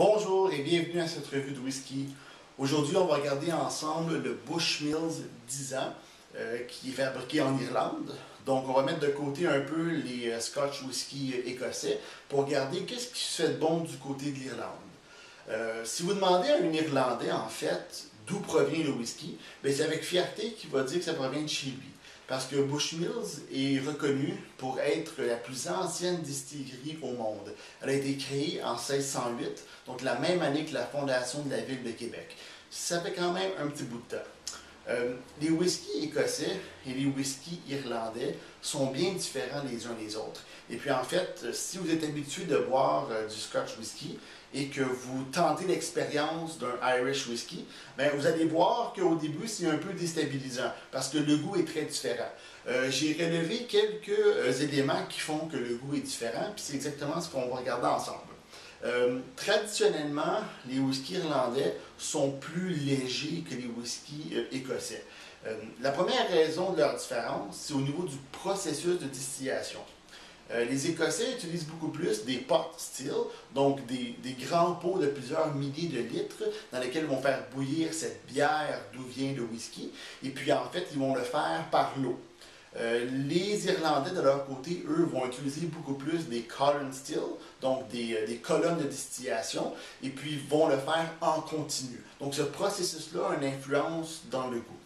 Bonjour et bienvenue à cette revue de whisky. Aujourd'hui, on va regarder ensemble le Bushmills 10 ans qui est fabriqué en Irlande. Donc, on va mettre de côté un peu les Scotch whisky écossais pour regarder qu'est-ce qui se fait de bon du côté de l'Irlande. Si vous demandez à un Irlandais, en fait, d'où provient le whisky, c'est avec fierté qu'il va dire que ça provient de chez lui. Parce que Bushmills est reconnue pour être la plus ancienne distillerie au monde. Elle a été créée en 1608, donc la même année que la fondation de la ville de Québec. Ça fait quand même un petit bout de temps. Les whiskies écossais et les whiskies irlandais sont bien différents les uns des autres. Et puis en fait, si vous êtes habitué de boire du Scotch whisky et que vous tentez l'expérience d'un Irish whisky, vous allez voir qu'au début, c'est un peu déstabilisant parce que le goût est très différent. J'ai relevé quelques éléments qui font que le goût est différent, puis c'est exactement ce qu'on va regarder ensemble. Traditionnellement, les whiskies irlandais sont plus légers que les whiskies écossais. La première raison de leur différence, c'est au niveau du processus de distillation. Les Écossais utilisent beaucoup plus des pot still, donc des grands pots de plusieurs milliers de litres dans lesquels ils vont faire bouillir cette bière d'où vient le whisky. Et puis en fait, ils vont le faire par l'eau. Les Irlandais, de leur côté, eux, vont utiliser beaucoup plus des column still, donc des colonnes de distillation, et puis vont le faire en continu. Donc ce processus-là a une influence dans le goût.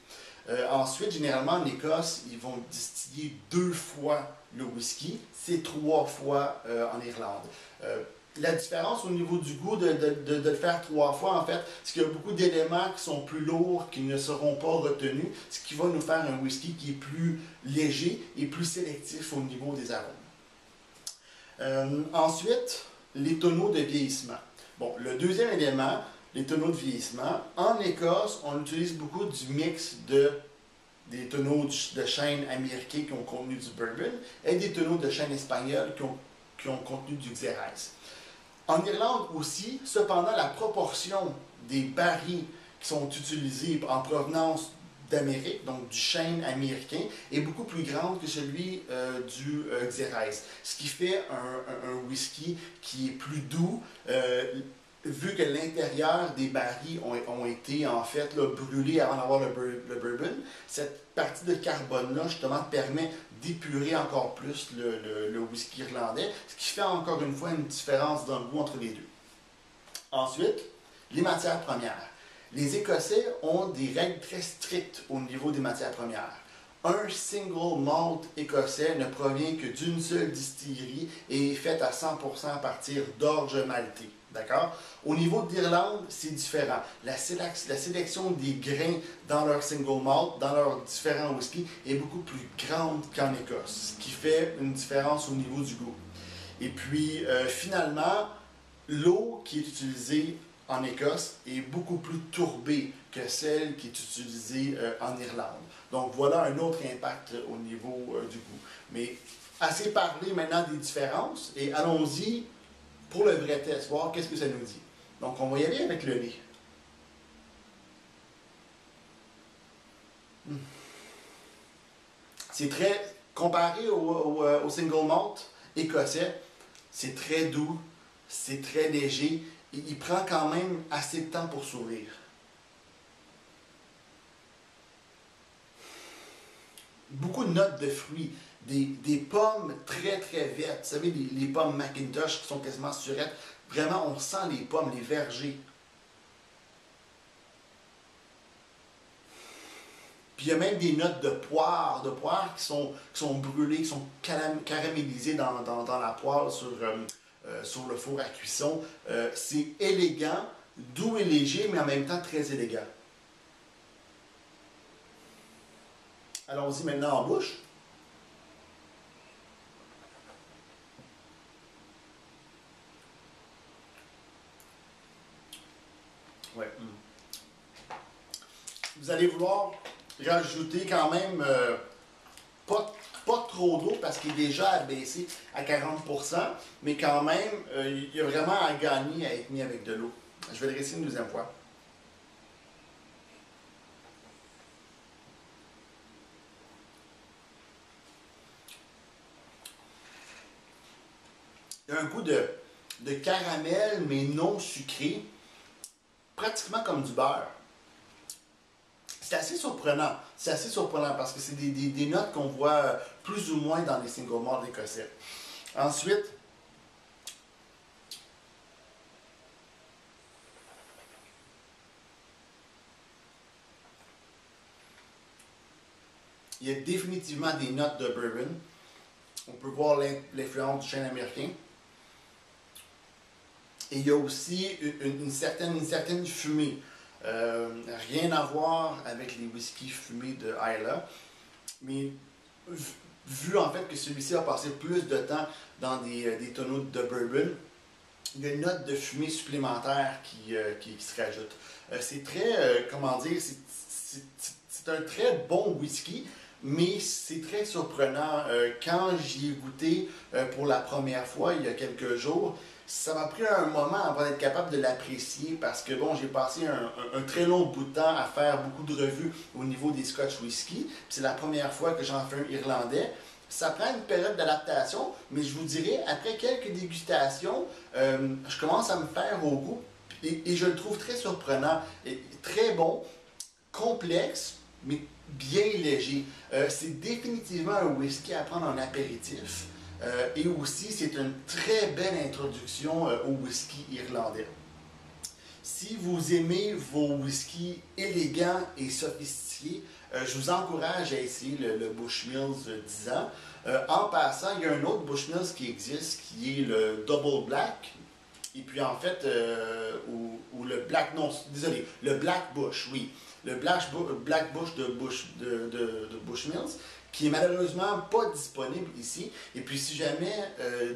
Ensuite, généralement, en Écosse, ils vont distiller 2 fois le whisky, c'est 3 fois en Irlande. La différence au niveau du goût de le faire 3 fois, en fait, c'est qu'il y a beaucoup d'éléments qui sont plus lourds, qui ne seront pas retenus, ce qui va nous faire un whisky qui est plus léger et plus sélectif au niveau des arômes. Ensuite, les tonneaux de vieillissement. Bon, le deuxième élément, les tonneaux de vieillissement. En Écosse, on utilise beaucoup du mix des tonneaux de chêne américains qui ont contenu du bourbon et des tonneaux de chêne espagnol qui ont contenu du xérès. En Irlande aussi, cependant, la proportion des barils qui sont utilisés en provenance d'Amérique, donc du chêne américain, est beaucoup plus grande que celui du xérès. Ce qui fait un whisky qui est plus doux, vu que l'intérieur des barils ont été en fait brûlés avant d'avoir le bourbon. Cette partie de carbone-là, justement, permet d'épurer encore plus le whisky irlandais, ce qui fait encore une fois une différence dans le goût entre les deux. Ensuite, les matières premières. Les Écossais ont des règles très strictes au niveau des matières premières. Un single malt écossais ne provient que d'une seule distillerie et est fait à 100% à partir d'orge maltais. D'accord? Au niveau de l'Irlande, c'est différent. La sélection des grains dans leur single malt, dans leurs différents whiskies, est beaucoup plus grande qu'en Écosse, ce qui fait une différence au niveau du goût. Et puis, finalement, l'eau qui est utilisée en Écosse est beaucoup plus tourbée que celle qui est utilisée en Irlande. Donc voilà un autre impact au niveau du goût. Mais assez parlé maintenant des différences et allons-y pour le vrai test, voir qu'est-ce que ça nous dit. Donc on va y aller avec le nez. C'est très, comparé au single malt écossais, c'est très doux, c'est très léger. Et il prend quand même assez de temps pour s'ouvrir. Beaucoup de notes de fruits, des pommes très très vertes. Vous savez, les pommes Macintosh qui sont quasiment surettes. Vraiment, on sent les pommes, les vergers. Puis il y a même des notes de poire qui sont brûlées, qui sont caramélisées dans la poêle sur le four à cuisson. C'est élégant, doux et léger, mais en même temps très élégant. Allons-y maintenant en bouche. Ouais. Vous allez vouloir rajouter quand même pas trop d'eau parce qu'il est déjà abaissé à 40%, mais quand même, il y a vraiment à gagner à être mis avec de l'eau. Je vais le réessayer une deuxième fois. Il y a un goût de de caramel, mais non sucré, pratiquement comme du beurre. C'est assez surprenant. C'est assez surprenant parce que c'est des notes qu'on voit plus ou moins dans les single malt écossais. Ensuite, il y a définitivement des notes de bourbon. On peut voir l'influence du chêne américain. Et il y a aussi une certaine fumée. Rien à voir avec les whiskies fumés de Islay. Mais vu en fait que celui-ci a passé plus de temps dans des tonneaux de bourbon, il y a une note de fumée supplémentaire qui se rajoute. C'est très, comment dire, c'est un très bon whisky, mais c'est très surprenant. Quand j'y ai goûté pour la première fois, il y a quelques jours, ça m'a pris un moment avant d'être capable de l'apprécier parce que bon, j'ai passé un très long bout de temps à faire beaucoup de revues au niveau des Scotch whisky. C'est la première fois que j'en fais un irlandais. Ça prend une période d'adaptation, mais je vous dirais, après quelques dégustations, je commence à me faire au goût et je le trouve très surprenant, et très bon, complexe, mais bien léger. C'est définitivement un whisky à prendre en apéritif. Et aussi, c'est une très belle introduction au whisky irlandais. Si vous aimez vos whiskies élégants et sophistiqués, je vous encourage à essayer le Bushmills 10 ans. En passant, il y a un autre Bushmills qui existe, qui est le Double Black. Et puis en fait, ou le Black, non, désolé, le Black Bush, oui. Le Black Bush de Bushmills, qui est malheureusement pas disponible ici. Et puis si jamais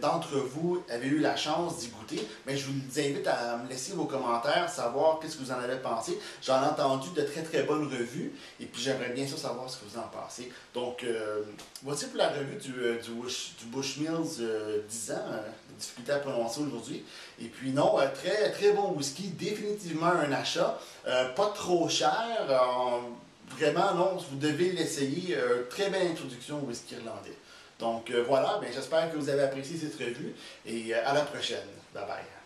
d'entre vous avez eu la chance d'y goûter, mais je vous invite à me laisser vos commentaires, savoir qu'est-ce que vous en avez pensé. J'en ai entendu de très très bonnes revues, et puis j'aimerais bien sûr savoir ce que vous en pensez. Donc voici pour la revue du Bushmills 10 ans, difficulté à prononcer aujourd'hui. Et puis non, très très bon whisky, définitivement un achat, pas trop cher. Vraiment, non, vous devez l'essayer. Très belle introduction au whisky irlandais. Donc voilà, j'espère que vous avez apprécié cette revue et à la prochaine. Bye bye.